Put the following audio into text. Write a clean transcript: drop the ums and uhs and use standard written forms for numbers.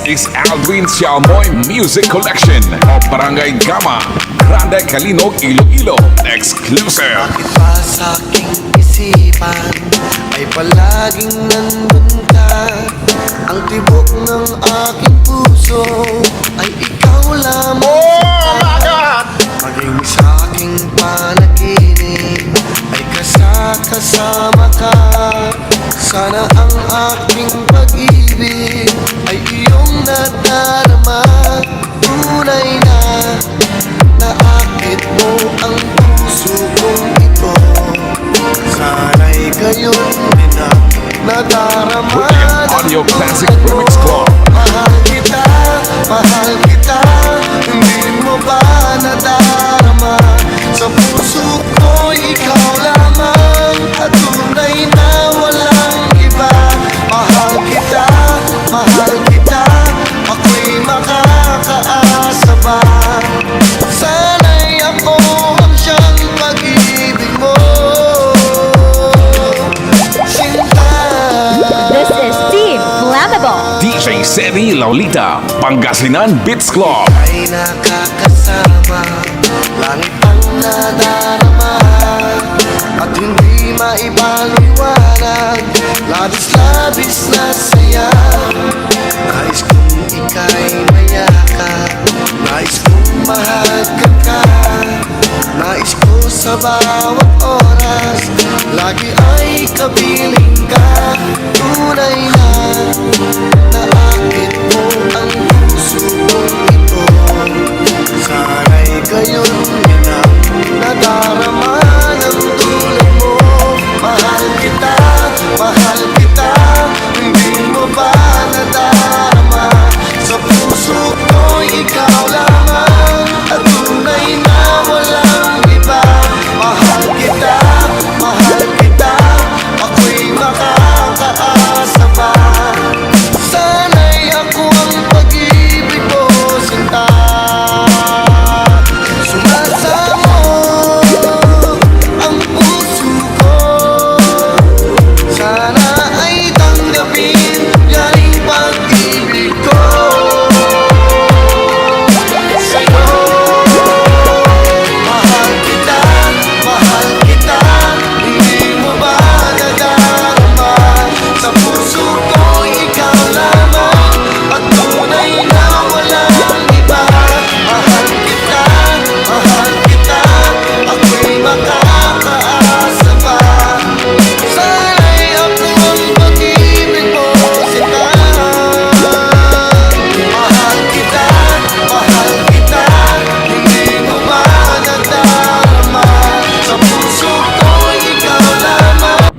is Alvin Sialmoy Music Collection of Barangay Gama, Grande Calinog, Iloilo. Exclusive. Bakit ba sa aking isipan ay palaging nandun ka? Ang tibok ng aking puso ay ikaw lamang. Maging sa aking panaginip ay kasama ka. Sana ang aking pag-ibig ay iyong nadarama. Tunay na naakit mo ang puso kong ito. Sana'y gayon din ang nadarama. William Audio Classic Remix Club. Mahal kita, mahal kita. Hindi mo ba nadarama? Sa puso ko ikaw lamang, at tunay na walang iba. Mahal kita, mahal kita. Ako'y makakaasa ba? Sana'y ako ang siyang pag-ibig mo, sinta. This is Steve Flammable. DJ Seri Laulita, Pangasinan Beats Club. Ay nakakasama, langit ang nadarama, at hindi maipaliwanag. Labis-labis na saya. Nais kong ika'y mayakap, nais kong mahagkan ka. Nais ko sa bawat oras